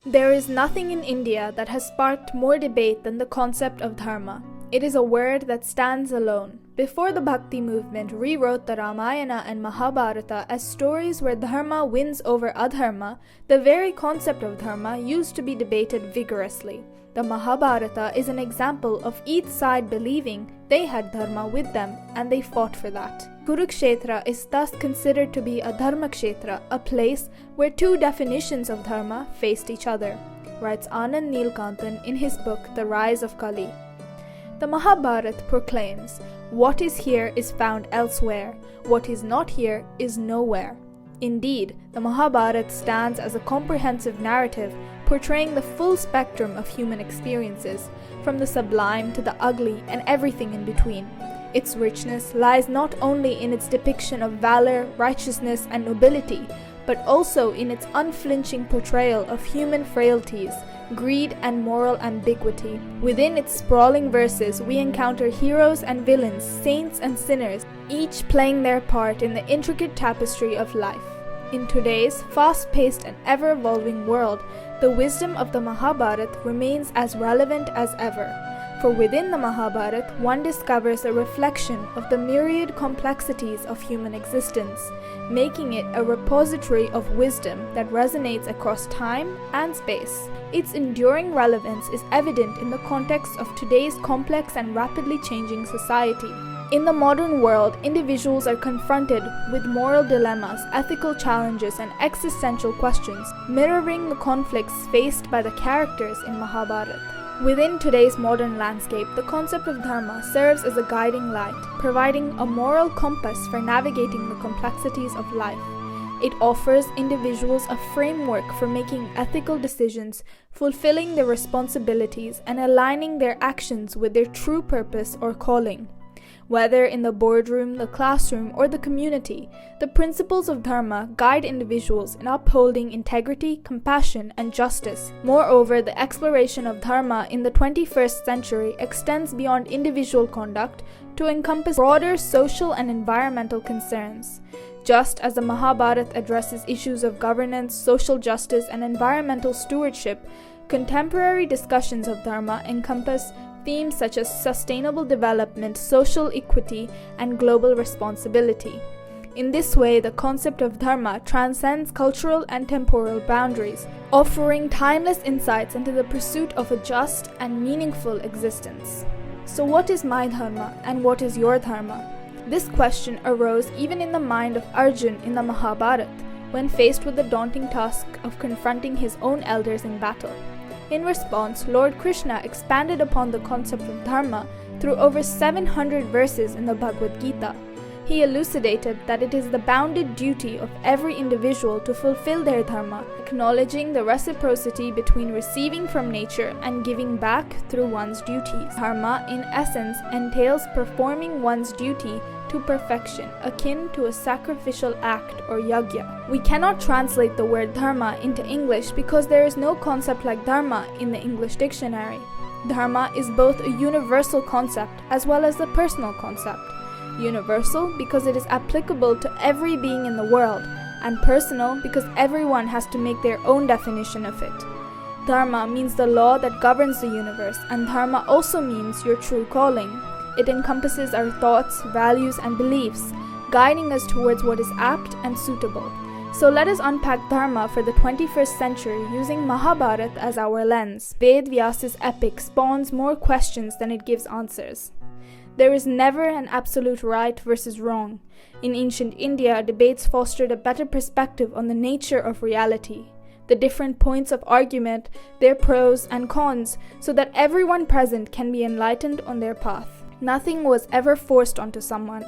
There is nothing in India that has sparked more debate than the concept of dharma. It is a word that stands alone. Before the Bhakti movement rewrote the Ramayana and Mahabharata as stories where dharma wins over adharma, the very concept of dharma used to be debated vigorously. The Mahabharata is an example of each side believing they had dharma with them and they fought for that. Kurukshetra is thus considered to be a dharmakshetra, a place where two definitions of dharma faced each other, writes Anand Neelkantan in his book The Rise of Kali. The Mahabharat proclaims, "What is here is found elsewhere, what is not here is nowhere." Indeed, the Mahabharat stands as a comprehensive narrative portraying the full spectrum of human experiences, from the sublime to the ugly and everything in between. Its richness lies not only in its depiction of valor, righteousness, and nobility, but also in its unflinching portrayal of human frailties, greed, and moral ambiguity. Within its sprawling verses, we encounter heroes and villains, saints and sinners, each playing their part in the intricate tapestry of life. In today's fast-paced and ever-evolving world, the wisdom of the Mahabharat remains as relevant as ever. For within the Mahabharat, one discovers a reflection of the myriad complexities of human existence, making it a repository of wisdom that resonates across time and space. Its enduring relevance is evident in the context of today's complex and rapidly changing society. In the modern world, individuals are confronted with moral dilemmas, ethical challenges, and existential questions, mirroring the conflicts faced by the characters in Mahabharata. Within today's modern landscape, the concept of dharma serves as a guiding light, providing a moral compass for navigating the complexities of life. It offers individuals a framework for making ethical decisions, fulfilling their responsibilities, and aligning their actions with their true purpose or calling. Whether in the boardroom, the classroom, or the community, the principles of dharma guide individuals in upholding integrity, compassion, and justice. Moreover, the exploration of dharma in the 21st century extends beyond individual conduct to encompass broader social and environmental concerns. Just as the Mahabharata addresses issues of governance, social justice, and environmental stewardship, contemporary discussions of dharma encompass themes such as sustainable development, social equity, and global responsibility. In this way, the concept of dharma transcends cultural and temporal boundaries, offering timeless insights into the pursuit of a just and meaningful existence. So what is my dharma and what is your dharma? This question arose even in the mind of Arjun in the Mahabharata, when faced with the daunting task of confronting his own elders in battle. In response, Lord Krishna expanded upon the concept of dharma through over 700 verses in the Bhagavad Gita. He elucidated that it is the bounded duty of every individual to fulfill their dharma, acknowledging the reciprocity between receiving from nature and giving back through one's duties. Dharma, in essence, entails performing one's duty to perfection, akin to a sacrificial act or yajna. We cannot translate the word dharma into English because there is no concept like dharma in the English dictionary. Dharma is both a universal concept as well as a personal concept. Universal because it is applicable to every being in the world, and personal because everyone has to make their own definition of it. Dharma means the law that governs the universe, and dharma also means your true calling. It encompasses our thoughts, values, and beliefs, guiding us towards what is apt and suitable. So let us unpack dharma for the 21st century using Mahabharata as our lens. Ved Vyasa's epic spawns more questions than it gives answers. There is never an absolute right versus wrong. In ancient India, debates fostered a better perspective on the nature of reality, the different points of argument, their pros and cons, so that everyone present can be enlightened on their path. Nothing was ever forced onto someone,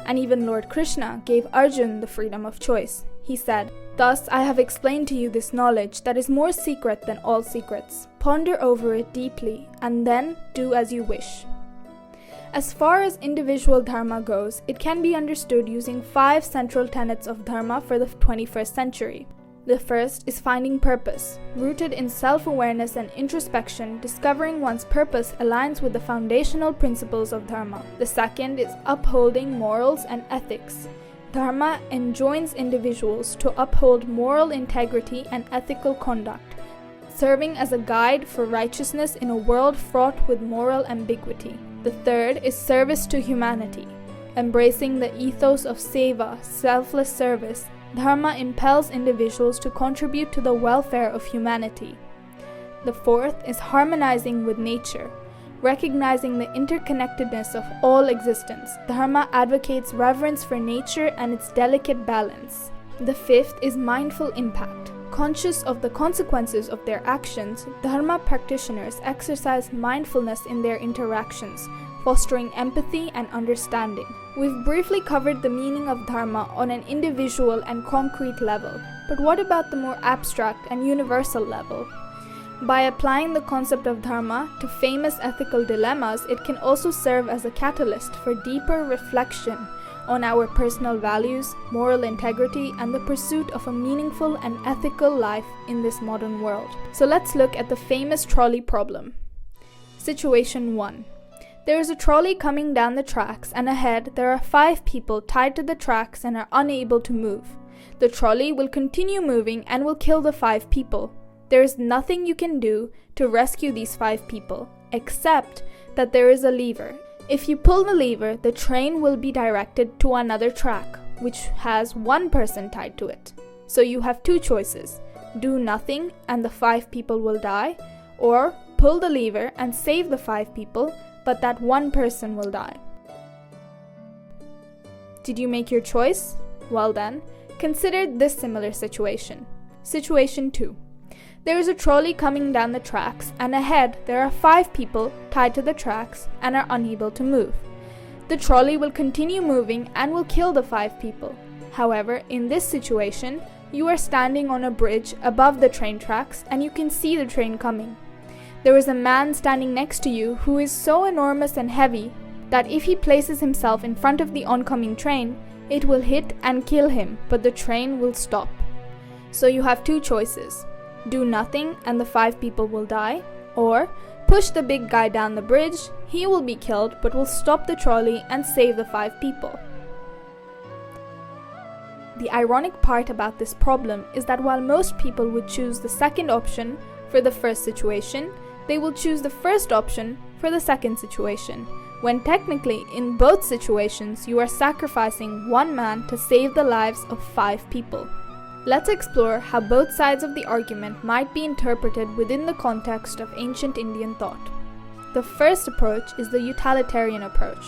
and even Lord Krishna gave Arjun the freedom of choice. He said, "Thus I have explained to you this knowledge that is more secret than all secrets. Ponder over it deeply, and then do as you wish." As far as individual dharma goes, it can be understood using 5 central tenets of dharma for the 21st century. The first is finding purpose. Rooted in self-awareness and introspection, discovering one's purpose aligns with the foundational principles of dharma. The second is upholding morals and ethics. Dharma enjoins individuals to uphold moral integrity and ethical conduct, serving as a guide for righteousness in a world fraught with moral ambiguity. The third is service to humanity. Embracing the ethos of seva, selfless service, Dharma impels individuals to contribute to the welfare of humanity. The fourth is harmonizing with nature. Recognizing the interconnectedness of all existence, Dharma advocates reverence for nature and its delicate balance. The fifth is mindful impact. Conscious of the consequences of their actions, Dharma practitioners exercise mindfulness in their interactions, fostering empathy and understanding. We've briefly covered the meaning of Dharma on an individual and concrete level, but what about the more abstract and universal level? By applying the concept of Dharma to famous ethical dilemmas, it can also serve as a catalyst for deeper reflection on our personal values, moral integrity, and the pursuit of a meaningful and ethical life in this modern world. So let's look at the famous trolley problem. Situation 1. There is a trolley coming down the tracks, and ahead there are 5 people tied to the tracks and are unable to move. The trolley will continue moving and will kill the 5 people. There is nothing you can do to rescue these 5 people, except that there is a lever. If you pull the lever, the train will be directed to another track, which has 1 person tied to it. So you have 2 choices: do nothing and the 5 people will die, or pull the lever and save the 5 people, but that 1 person will die. Did you make your choice? Well then, consider this similar situation. Situation 2. There is a trolley coming down the tracks, and ahead there are 5 people tied to the tracks and are unable to move. The trolley will continue moving and will kill the 5 people. However, in this situation, you are standing on a bridge above the train tracks and you can see the train coming. There is a man standing next to you who is so enormous and heavy that if he places himself in front of the oncoming train, it will hit and kill him, but the train will stop. So you have 2 choices: do nothing and the 5 people will die, or push the big guy down the bridge, he will be killed but will stop the trolley and save the 5 people. The ironic part about this problem is that while most people would choose the second option for the first situation, they will choose the first option for the second situation, when technically in both situations you are sacrificing 1 man to save the lives of 5 people. Let's explore how both sides of the argument might be interpreted within the context of ancient Indian thought. The first approach is the utilitarian approach.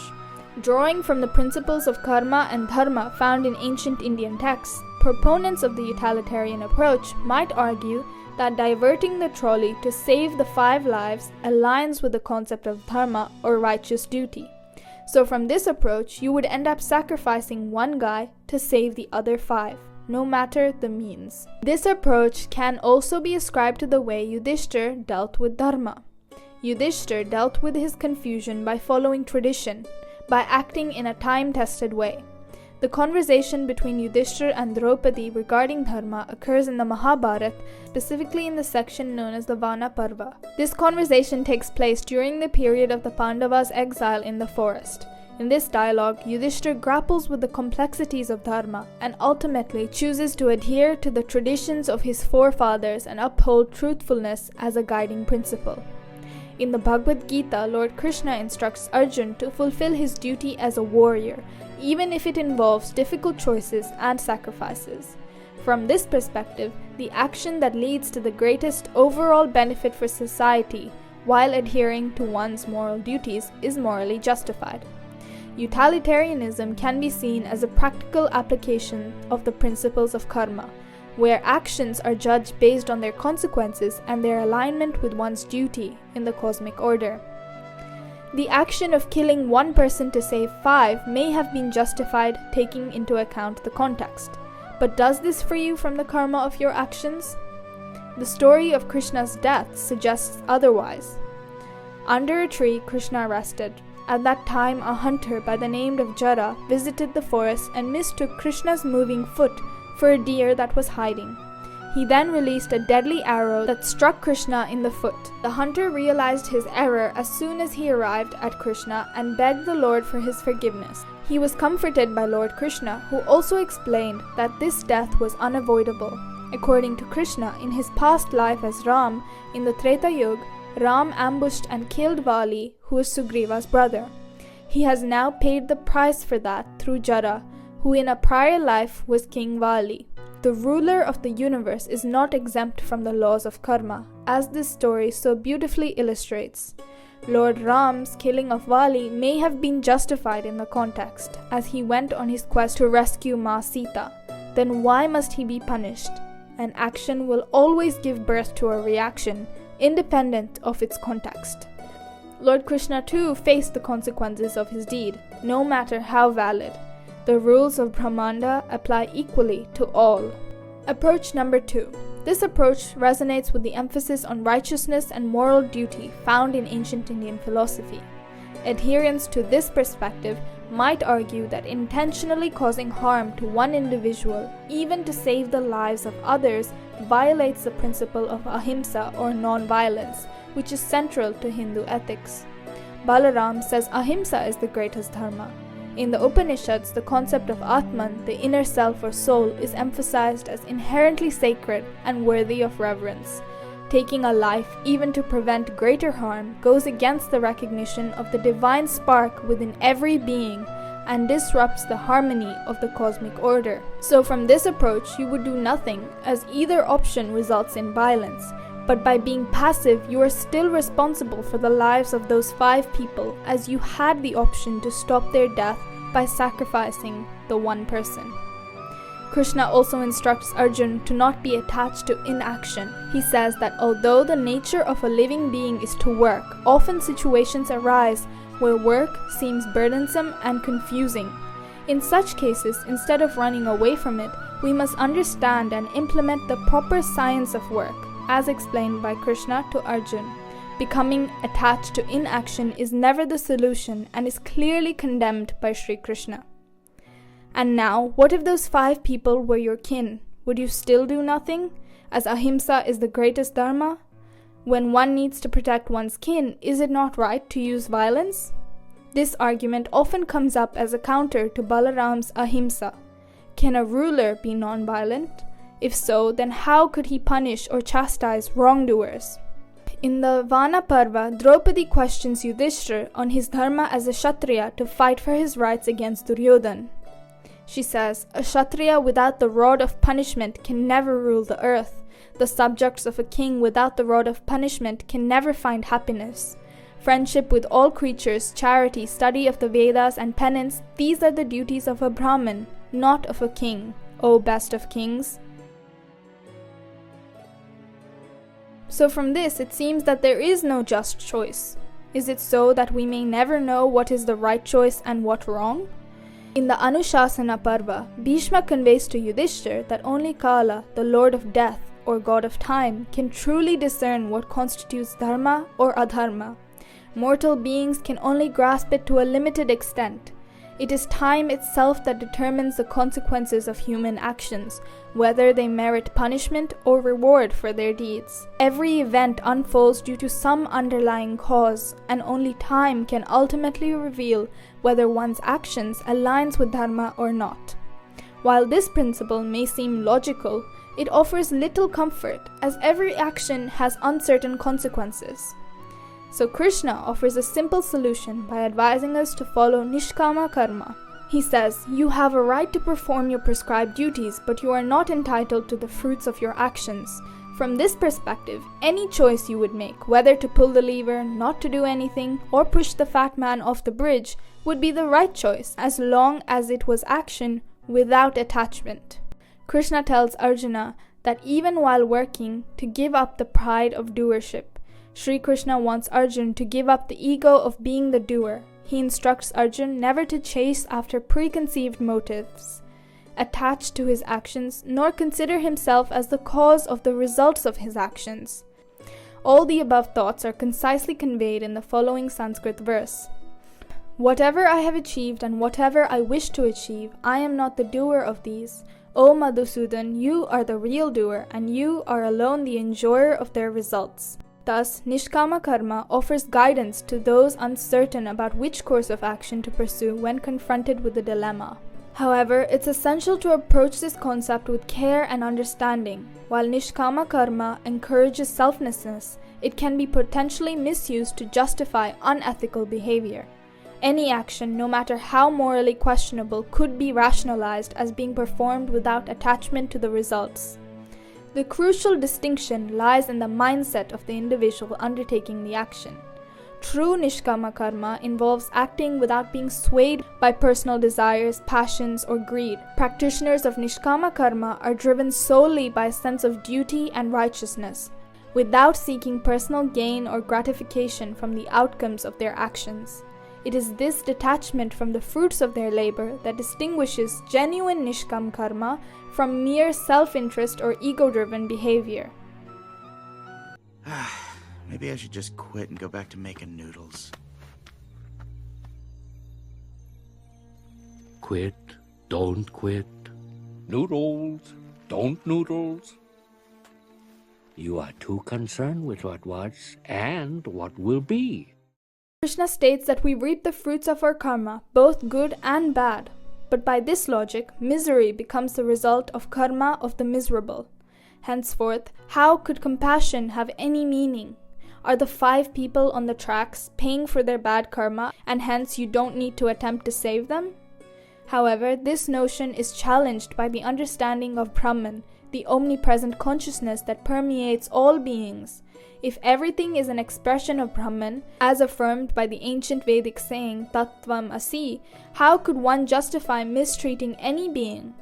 Drawing from the principles of karma and dharma found in ancient Indian texts, proponents of the utilitarian approach might argue that diverting the trolley to save the 5 lives aligns with the concept of dharma or righteous duty. So from this approach, you would end up sacrificing 1 guy to save the other 5. No matter the means. This approach can also be ascribed to the way Yudhistra dealt with dharma. Yudhistra dealt with his confusion by following tradition, by acting in a time-tested way. The conversation between Yudhistra and Draupadi regarding dharma occurs in the Mahabharat, specifically in the section known as the Vana Parva. This conversation takes place during the period of the Pandavas' exile in the forest. In this dialogue, Yudhisthira grapples with the complexities of dharma and ultimately chooses to adhere to the traditions of his forefathers and uphold truthfulness as a guiding principle. In the Bhagavad Gita, Lord Krishna instructs Arjun to fulfill his duty as a warrior, even if it involves difficult choices and sacrifices. From this perspective, the action that leads to the greatest overall benefit for society while adhering to one's moral duties is morally justified. Utilitarianism can be seen as a practical application of the principles of karma, where actions are judged based on their consequences and their alignment with one's duty in the cosmic order. The action of killing 1 person to save 5 may have been justified taking into account the context. But does this free you from the karma of your actions? The story of Krishna's death suggests otherwise. Under a tree, Krishna rested. At that time, a hunter by the name of Jara visited the forest and mistook Krishna's moving foot for a deer that was hiding. He then released a deadly arrow that struck Krishna in the foot. The hunter realized his error as soon as he arrived at Krishna and begged the Lord for his forgiveness. He was comforted by Lord Krishna, who also explained that this death was unavoidable. According to Krishna, in his past life as Ram, in the Treta Yuga, Ram ambushed and killed Vali, who was Sugriva's brother. He has now paid the price for that through Jara, who in a prior life was King Vali. The ruler of the universe is not exempt from the laws of karma, as this story so beautifully illustrates. Lord Ram's killing of Vali may have been justified in the context, as he went on his quest to rescue Ma Sita. Then why must he be punished? An action will always give birth to a reaction, independent of its context. Lord Krishna too faced the consequences of his deed, no matter how valid. The rules of Brahmanda apply equally to all. Approach number 2. This approach resonates with the emphasis on righteousness and moral duty found in ancient Indian philosophy. Adherence to this perspective might argue that intentionally causing harm to one individual, even to save the lives of others, violates the principle of Ahimsa or non-violence, which is central to Hindu ethics. Balaram says Ahimsa is the greatest dharma. In the Upanishads, the concept of Atman, the inner self or soul, is emphasized as inherently sacred and worthy of reverence. Taking a life, even to prevent greater harm, goes against the recognition of the divine spark within every being and disrupts the harmony of the cosmic order. So from this approach, you would do nothing, as either option results in violence. But by being passive, you are still responsible for the lives of those 5 people, as you had the option to stop their death by sacrificing the one person. Krishna also instructs Arjuna to not be attached to inaction. He says that although the nature of a living being is to work, often situations arise where work seems burdensome and confusing. In such cases, instead of running away from it, we must understand and implement the proper science of work, as explained by Krishna to Arjuna. Becoming attached to inaction is never the solution and is clearly condemned by Sri Krishna. And now, what if those 5 people were your kin? Would you still do nothing, as Ahimsa is the greatest dharma? When one needs to protect one's kin, is it not right to use violence? This argument often comes up as a counter to Balaram's Ahimsa. Can a ruler be non-violent? If so, then how could he punish or chastise wrongdoers? In the Vana Parva, Draupadi questions Yudhistra on his dharma as a Kshatriya to fight for his rights against Duryodhana. She says, a Kshatriya without the rod of punishment can never rule the earth. The subjects of a king without the rod of punishment can never find happiness. Friendship with all creatures, charity, study of the Vedas, and penance, these are the duties of a Brahmin, not of a king, O best of kings. So from this, it seems that there is no just choice. Is it so that we may never know what is the right choice and what wrong? In the Anushasana Parva, Bhishma conveys to Yudhisthira that only Kala, the lord of death or god of time, can truly discern what constitutes dharma or adharma. Mortal beings can only grasp it to a limited extent. It is time itself that determines the consequences of human actions, whether they merit punishment or reward for their deeds. Every event unfolds due to some underlying cause, and only time can ultimately reveal whether one's actions aligns with dharma or not. While this principle may seem logical, it offers little comfort, as every action has uncertain consequences. So Krishna offers a simple solution by advising us to follow nishkama karma. He says, you have a right to perform your prescribed duties, but you are not entitled to the fruits of your actions. From this perspective, any choice you would make, whether to pull the lever, not to do anything, or push the fat man off the bridge, would be the right choice, as long as it was action without attachment. Krishna tells Arjuna that even while working, to give up the pride of doership. Sri Krishna wants Arjuna to give up the ego of being the doer. He instructs Arjuna never to chase after preconceived motives, attached to his actions, nor consider himself as the cause of the results of his actions. All the above thoughts are concisely conveyed in the following Sanskrit verse. Whatever I have achieved and whatever I wish to achieve, I am not the doer of these. O Madhusudan, you are the real doer, and you are alone the enjoyer of their results. Thus, nishkama karma offers guidance to those uncertain about which course of action to pursue when confronted with a dilemma. However, it's essential to approach this concept with care and understanding. While nishkama karma encourages selflessness, it can be potentially misused to justify unethical behavior. Any action, no matter how morally questionable, could be rationalized as being performed without attachment to the results. The crucial distinction lies in the mindset of the individual undertaking the action. True nishkama karma involves acting without being swayed by personal desires, passions, or greed. Practitioners of nishkama karma are driven solely by a sense of duty and righteousness, without seeking personal gain or gratification from the outcomes of their actions. It is this detachment from the fruits of their labor that distinguishes genuine nishkam karma from mere self-interest or ego-driven behavior. Maybe I should just quit and go back to making noodles. Quit, don't quit. Noodles, don't noodles. You are too concerned with what was and what will be. Krishna states that we reap the fruits of our karma, both good and bad. But by this logic, misery becomes the result of karma of the miserable. Henceforth, how could compassion have any meaning? Are the 5 people on the tracks paying for their bad karma, and hence you don't need to attempt to save them? However, this notion is challenged by the understanding of Brahman, the omnipresent consciousness that permeates all beings. If everything is an expression of Brahman, as affirmed by the ancient Vedic saying Tattvam Asi, how could one justify mistreating any being?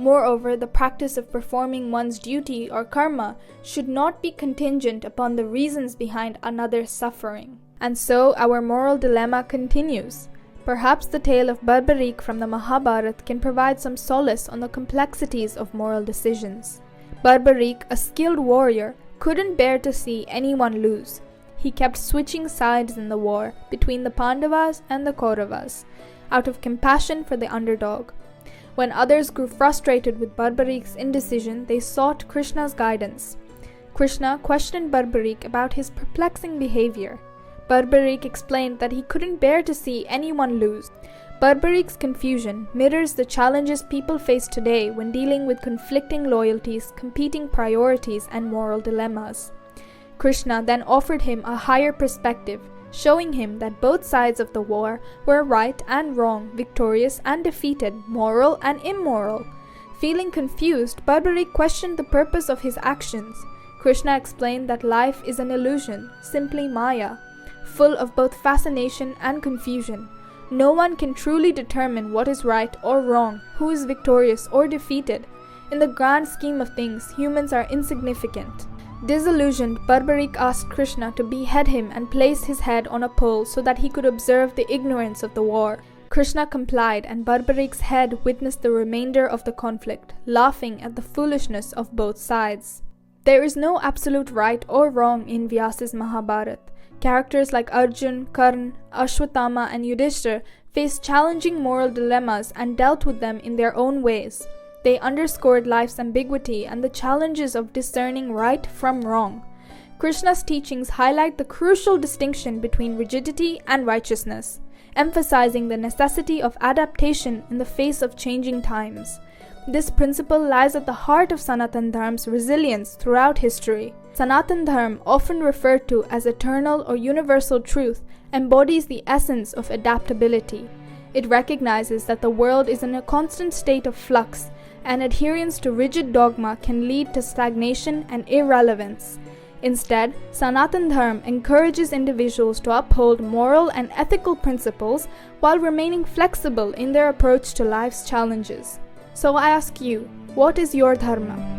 Moreover, the practice of performing one's duty or karma should not be contingent upon the reasons behind another's suffering. And so our moral dilemma continues. Perhaps the tale of Barbarik from the Mahabharat can provide some solace on the complexities of moral decisions. Barbarik, a skilled warrior, couldn't bear to see anyone lose. He kept switching sides in the war between the Pandavas and the Kauravas, out of compassion for the underdog. When others grew frustrated with Barbarik's indecision, they sought Krishna's guidance. Krishna questioned Barbarik about his perplexing behavior. Barbarik explained that he couldn't bear to see anyone lose. Barbarik's confusion mirrors the challenges people face today when dealing with conflicting loyalties, competing priorities, and moral dilemmas. Krishna then offered him a higher perspective, showing him that both sides of the war were right and wrong, victorious and defeated, moral and immoral. Feeling confused, Barbarik questioned the purpose of his actions. Krishna explained that life is an illusion, simply Maya, full of both fascination and confusion. No one can truly determine what is right or wrong, who is victorious or defeated. In the grand scheme of things, humans are insignificant. Disillusioned, Barbarik asked Krishna to behead him and place his head on a pole so that he could observe the ignorance of the war. Krishna complied, and Barbarik's head witnessed the remainder of the conflict, laughing at the foolishness of both sides. There is no absolute right or wrong in Vyasa's Mahabharat. Characters like Arjun, Karna, Ashwatthama, and Yudhistra faced challenging moral dilemmas and dealt with them in their own ways. They underscored life's ambiguity and the challenges of discerning right from wrong. Krishna's teachings highlight the crucial distinction between rigidity and righteousness, emphasizing the necessity of adaptation in the face of changing times. This principle lies at the heart of Sanatan Dharma's resilience throughout history. Sanatan Dharma, often referred to as eternal or universal truth, embodies the essence of adaptability. It recognizes that the world is in a constant state of flux, and adherence to rigid dogma can lead to stagnation and irrelevance. Instead, Sanatan Dharma encourages individuals to uphold moral and ethical principles while remaining flexible in their approach to life's challenges. So I ask you, what is your dharma?